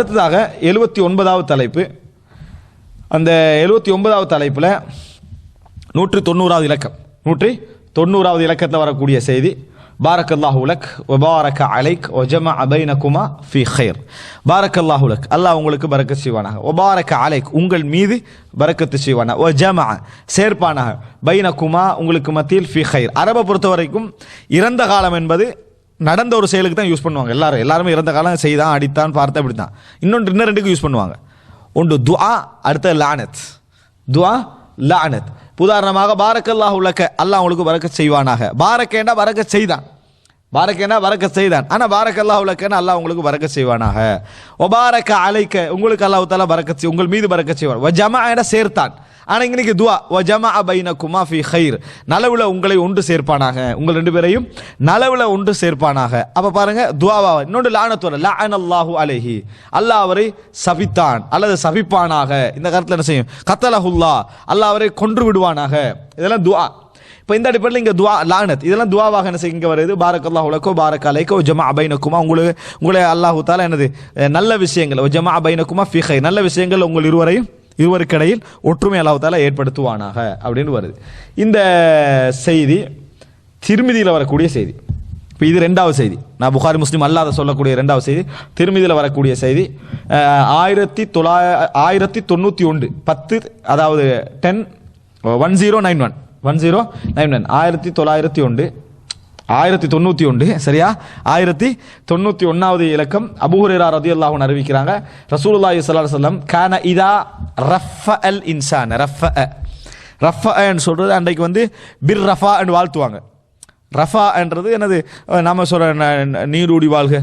அடுத்ததாக 79வது தலைப்பு. அந்த 79வது தலைப்பில் 190வது இலக்கம் 190வது இலக்கத்தில் வரக்கூடிய செய்தி, பாரக்கல்லாஹு லக் வ பாரக அலைக் வ ஜமஅ பைனகுமா ஃபீ கைர். பாரக்கல்லாஹு லக், அல்லாஹ் உங்களுக்கு பரக்கத் செய்வானாக. வ பாரக அலைக், உங்கள் மீது பரக்கத்து செய்வானாக. வ ஜமஅ, சேர்ப்பானாக. பைனகுமா, உங்களுக்கு மத்தியில் ஃபீ கைர். அரபை பொறுத்த வரைக்கும் இறந்த காலம் என்பது நடந்த ஒரு செயலுக்கு தான் யூஸ் பண்ணுவாங்க. எல்லாருமே இறந்த காலம் செய்தான், அடித்தான், பார்த்த, அப்படி தான். இன்னும் ரெண்டுக்கு யூஸ் பண்ணுவாங்க. ஒன்று துஆ, அடுத்த லானத். துஆ, லானத். உதாரணமாக பாரக்கல்லாஹு லக்க, அல்லாஹ் உங்களுக்கு பரக்கத் செய்வானாக. பாரக்கேண்டா பரக்கத் செய்தான், பாரக்கேண்டா பரக்கத் செய்தான். ஆனால் பாரக்கல்லாஹு லக்கன்னு அல்லாஹ் உங்களுக்கு பரக்கத் செய்வானாக. ஒபாரக்க அலைக்க, உங்களுக்கு அல்லாஹ் தஆலா பரக்கத், உங்கள் மீது பரக்கத் செய்வான். வ ஜமஅ, சேர்த்தான். ஆனால் இன்னைக்கு துஆ, வ ஜமஅ பைனகுமா ஃபீ கைர், நலவுல உங்களை ஒன்று சேர்ப்பானாக, உங்கள் ரெண்டு பேரையும் நலவுல ஒன்று சேர்ப்பானாக. அப்ப பாருங்க துஆவா. இன்னொன்று லானத்து, லஅனல்லாஹு அலைஹி, அல்லாஹ் அவரை சபித்தான் அல்லது சபிப்பானாக. இந்த கருத்துல என்ன செய்யும்? கத்தலஹுல்லாஹ், அல்லாஹ் அவரை கொன்று விடுவானாக. இதெல்லாம் துஆ. இப்போ இந்த அடிப்படையில் இங்கே துஆ, லானத், இதெல்லாம் துஆவாக என்ன செய்ய இங்கே வருது. பாரக்கல்லாஹு லக்கோ பாரக அலைக்கோ ஜமஅ பைனகுமா, உங்களை அல்லாஹு தஆலா என்னது நல்ல விஷயங்கள், ஜமஅ பைனகுமா ஃபீ கைர், நல்ல விஷயங்கள் உங்கள் இருவருக்கிடையில் ஒற்றுமை அல்லாஹ் தஆலா ஏற்படுத்துவானாக அப்படின்னு வருது. இந்த செய்தி திர்மிதியில் வரக்கூடிய செய்தி. இப்போ இது ரெண்டாவது செய்தி. நான் புகாரி முஸ்லிம் அல்லாத சொல்லக்கூடிய ரெண்டாவது செய்தி. திர்மிதியில் வரக்கூடிய செய்தி 1991 10, அதாவது 1091 1991 சரியா, 1091வது இலக்கம். அபூ ஹுரைரா ரலியல்லாஹு அன்ஹு அறிவிக்கிறாங்க, ரசூலுல்லாஹி ஸல்லல்லாஹு அலைஹி வஸல்லம் கான இதா ரஃபஅல் இன்சான், ரஃபஅன்னு சொல்றது அன்றைக்கு வந்து பிர் ரஃபா என்று வாழ்த்துவாங்க. ரஃபா என்றது என்னது, நாம சொல்ற நீரூடி வாழ்க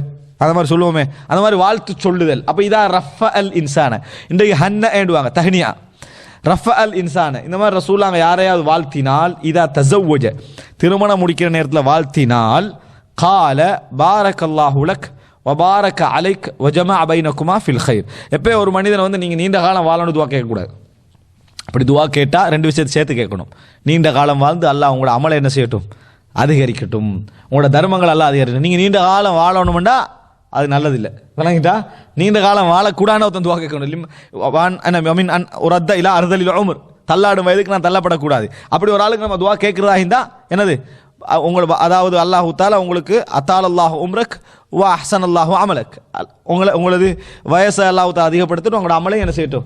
அந்த மாதிரி சொல்லுவோமே, அந்த மாதிரி வாழ்த்து சொல்லுதல். அப்போ இதா ரஃபஅல் இன்சான, இன்றைக்கு ஹன்ன ஏண்டுவாங்க, தஹ்னியா. ரஃபஅல் இன்சான, இந்த மாதிரி ரசூலுல்லாஹ் யாரையாவது வாழ்த்தினால், இதா தஸவ்வஜ, திருமணம் முடிக்கிற நேரத்தில் வாழ்த்தினால், கால பாரக்கல்லாஹு லக் வ பாரக அலைக் வ ஜமஅ பைனகுமா ஃபில் கைர். எப்போ ஒரு மனிதன் வந்து நீங்கள் நீண்ட காலம் வாழணும் துவா கேட்கக்கூடாது. அப்படி துவா கேட்டால் ரெண்டு விஷயத்தை சேர்த்து கேட்கணும். நீண்ட காலம் வாழ்ந்து அல்லாஹ் உங்களோட அமலை என்ன செய்யட்டும், அதிகரிக்கட்டும், உங்களோட தர்மங்கள் எல்லாம் அதிகரிக்கட்டும். நீங்கள் நீண்ட காலம் வாழணும்னா அது நல்லதில்லை, விளங்கிட்டா. நீண்ட காலம் வாழக்கூடாது ஒருத்தன் துவா கேட்கணும். ஒரு அத்த இல்லா அறுதலில் உமர், தள்ளாடும் வயதுக்கு நான் தள்ளப்படக்கூடாது. அப்படி ஒரு ஆளுக்கு நம்ம துவா கேட்கறதா இருந்தா என்னது, அதாவது அல்லாஹு தஆலா உங்களுக்கு அத்தால் அல்லாஹு உம்ரக் வ அஹ்ஸன் அல்லாஹு அமலக், உங்களது வயசை அல்லாஹு தஆலா அதிகப்படுத்திட்டு உங்களோட அமலை என்ன செய்யட்டும்,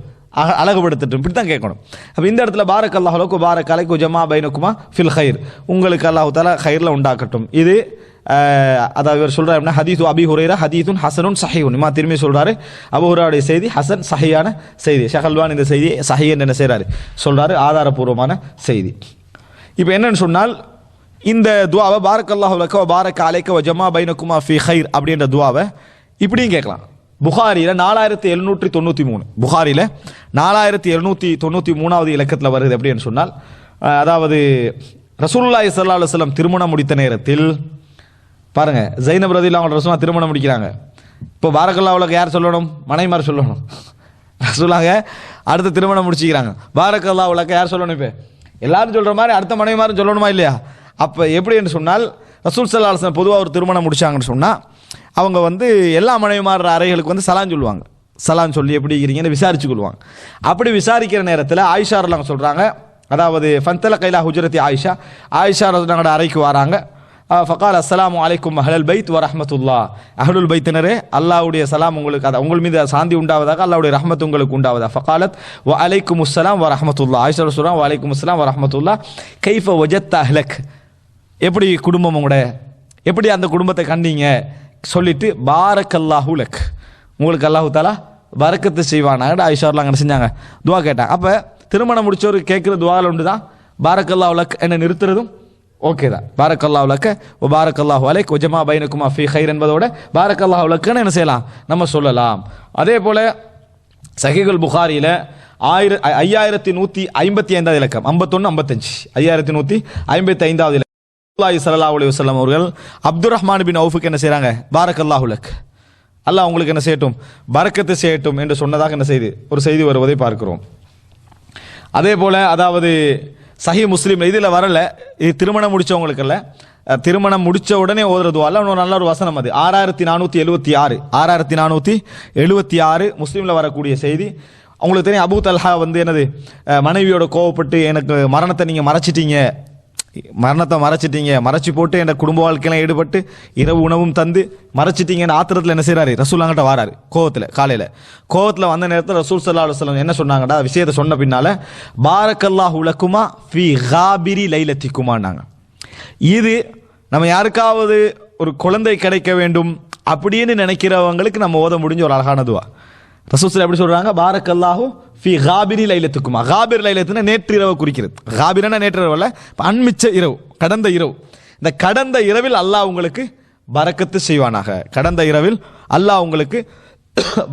அழகுபடுத்தட்டும். இப்படி தான் கேட்கணும். அப்போ இந்த இடத்துல பாரக்கல்லாஹு லக் வ பாரக அலைக் வ ஜமஅ பைனகுமா ஃபில் கைர், உங்களுக்கு அல்லாஹு தஆலா கைர்ல உண்டாக்கட்டும். இது அதாவது இவர் சொல்றாரு, ஹதீஸு அபீ ஹுரைரா ஹதீஸுன் ஹஸனுன் ஸஹீஹுன். இமாம் திர்மிதி சொல்றாரு அபூ ஹுரைராவுடைய செய்தி ஹஸன், சஹீஹான செய்தி. ஷேக் அல்பானி இந்த செய்தி சஹீஹ் என்று என்ன செய்றாரு சொல்றாரு, ஆதாரபூர்வமான செய்தி. இப்போ என்னன்னு சொன்னால், இந்த துஆவை பாரக்கல்லாஹு லக வ பாரக அலைக வ ஜமஅ பைனகுமா ஃபீ கைர் அப்படின்ற துஆவை இப்படியும் கேட்கலாம். புகாரியில் 4793, புகாரியில் 4793வது இலக்கத்தில் வருது. எப்படின்னு சொன்னால், அதாவது ரசூலுல்லாஹி ஸல்லல்லாஹு அலைஹி வஸல்லம் திருமணம் முடித்த நேரத்தில் பாருங்க, ஜைனப் ரலியல்லாஹு அன்ஹா ரசூலுல்லாஹ் திருமணம் முடிக்கிறாங்க. இப்போ பாரக்கல்லாஹு லக யார் சொல்லணும்? மனைவிமார் சொல்லணும். ரசூலுல்லாஹ் அடுத்த திருமணம் முடிச்சுக்கிறாங்க, பாரக்கல்லாஹு லக யார் சொல்லணும்? இப்போ எல்லாரும் சொல்ற மாதிரி அடுத்த மனைவிமாரும் சொல்லணுமா இல்லையா? அப்போ எப்படி என்று சொன்னால், ரசூல் ஸல்லல்லாஹு அலைஹி வஸல்லம் பொதுவாக ஒரு திருமணம் முடிச்சாங்கன்னு சொன்னால், அவங்க வந்து எல்லா மனைவிமார் அறைகளுக்கு வந்து சலாம் சொல்லுவாங்க. சலாம் சொல்லி எப்படி இருக்கிறீங்கன்னு விசாரிச்சு கொள்வாங்க. அப்படி விசாரிக்கிற நேரத்தில் ஆயிஷா ரலியல்லாஹு சொல்றாங்க, அதாவது ஃபந்தலக இலா ஹுஜ்ரத்தி ஆயிஷா, ஆயிஷா ரலியல்லாஹு அறைக்கு வராங்க. ஃபகால் அஸ்ஸலாமு அலைக்கும் அஹ்லல் பைத் வ ரஹ்மத்துல்லாஹ், அஹ்லுல் பைத்தினரே அல்லாஹ்வுடைய சலாம் உங்களுக்கு, அது உங்கள் மீது சாந்தி உண்டாவதாக, அல்லாஹ்வுடைய ரஹ்மத் உங்களுக்கு உண்டாவதாக. ஃபகாலத் வ அலைக்குமுஸ் ஸலாம் வ ரஹ்மத்துல்லாஹ், ஆயிஷா சொல்றாங்க வ அலைக்குமுஸ் ஸலாம் வ ரஹ்மத்துல்லாஹ், கைஃப வஜத்த அஹ்லக், எப்படி குடும்பம் உங்களோட, எப்படி அந்த குடும்பத்தை கண்டீங்க சொல்லிட்டு, பாரக்கல்லாஹு லக், உங்களுக்கு அல்லாஹு தஆலா பரக்கத்து செய்வானாங்க. ஆயிஷா அங்க செஞ்சாங்க, துவா கேட்டாங்க. அப்போ திருமணம் முடிச்சவர் கேட்குற துவாவில் உண்டு தான் பாரக்கல்லாஹு லக் என்ன நிறுத்துறதும் ஓகே தான். பாரக்கல்லாஹு லக்க வ பாரக்கல்லாஹு அலைக் வ ஜமஅ பைனகுமா ஃபீ கைர் என்பதோட பாரக்கல்லாஹு லக்கன்னு என்ன செய்யலாம், நம்ம சொல்லலாம். அதே போல சஹீஹுல் புகாரியில் 5155வது இலக்கம் 51 55 5155வது இலக்கம். ரசூலுல்லாஹி ஸல்லல்லாஹு அலைஹி வஸல்லம் அவர்கள் அப்துர் ரஹ்மான் பின் அவுஃப்க்கு என்ன செய்றாங்க, பாரக்கல்லாஹு லக், அல்லாஹ் உங்களுக்கு என்ன செய்யட்டும், பரக்கத்து செய்யட்டும் என்று சொன்னதாக என்ன செய்தி, ஒரு செய்தி வருவதை பார்க்கிறோம். அதே போல அதாவது சஹீஹ் முஸ்லிம் இதில் வரல, இது திருமணம் முடிச்சவங்களுக்கு அல்ல, திருமணம் முடிச்ச உடனே ஓதுற துவால இன்னொரு நல்ல ஒரு வசனம் அது 6476 6476 முஸ்லீம்ல வரக்கூடிய செய்தி. உங்களுக்கு தெரியும் அபூ தல்ஹா வந்து என்னது மனைவியோட கோவப்பட்டு எனக்கு மரணத்தை மறைச்சி போட்டு என் குடும்ப வாழ்க்கையெல்லாம் ஈடுபட்டு இரவு உணவும் தந்து மறைச்சிட்டீங்கன்னு ஆத்திரத்தில் என்ன செய்யறாரு ரசூல்லாங்கிட்ட வாராரு கோவத்தில் வந்த நேரத்தில் ரசூல் ஸல்லல்லாஹு அலைஹி வஸல்லம் என்ன சொன்னாங்கடா விஷயத்தை சொன்ன பின்னால பாரக்கல்லாஹு லக்குமா ஃபீ காபிரி லைலத்திக்குமான்னாங்க. இது நம்ம யாருக்காவது ஒரு குழந்தை கிடைக்க வேண்டும் அப்படின்னு நினைக்கிறவங்களுக்கு நம்ம ஓத முடிஞ்ச ஒரு அழகான துவா. ரசூல் எப்படி சொல்றாங்க, பாரக்கல்லாஹு ஃபீ காபிரி லைலத்துக்குமா. காபிர் லைலத்துனா நேற்று இரவு குறிக்கிறது. காபிரனா நேற்று இரவு அல்ல, அண்மிச்ச இரவு, கடந்த இரவு. இந்த கடந்த இரவில் அல்லாஹ் உங்களுக்கு பரக்கத்து செய்வானாக. கடந்த இரவில் அல்லாஹ் உங்களுக்கு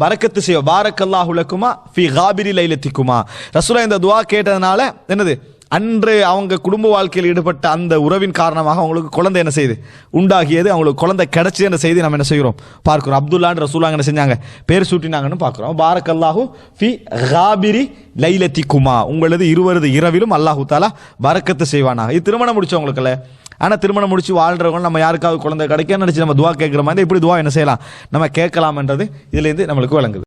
பரக்கத்து செய்வா. பாரக்கல்லாஹு லக்குமா ஃபீ காபிரி லைலத்திக்குமா. ரசூலா இந்த துவா கேட்டதுனால என்னது, அன்று அவங்க குடும்ப வாழ்க்கையில் ஈடுபட்ட அந்த உறவின் காரணமாக அவங்களுக்கு குழந்தை என்ன செய்யுது உண்டாகியது, அவங்களுக்கு குழந்தை கிடைச்சி என்ற செய்தி நம்ம என்ன செய்கிறோம் பார்க்கிறோம். அப்துல்லான்னு ரசூலாங்க என்ன செஞ்சாங்க, பேர் சூட்டினாங்கன்னு பார்க்கிறோம். பாரக்கல்லாஹு ஃபி காபிரி லைலத்திக்குமா, உங்களது இருவரது இரவிலும் அல்லாஹு தாலா பரக்கத்து செய்வானாக. இது திருமணம் முடிச்சவங்களுக்கு இல்லை. ஆனால் திருமணம் முடிச்சு வாழ்றவங்க நம்ம யாருக்காவது குழந்தை கிடைக்க நினைச்சு நம்ம துவா கேட்குற மாதிரி இப்படி துவா என்ன செய்யலாம் நம்ம கேட்கலாம் என்றது இதுலேருந்து நம்மளுக்கு விளங்குது.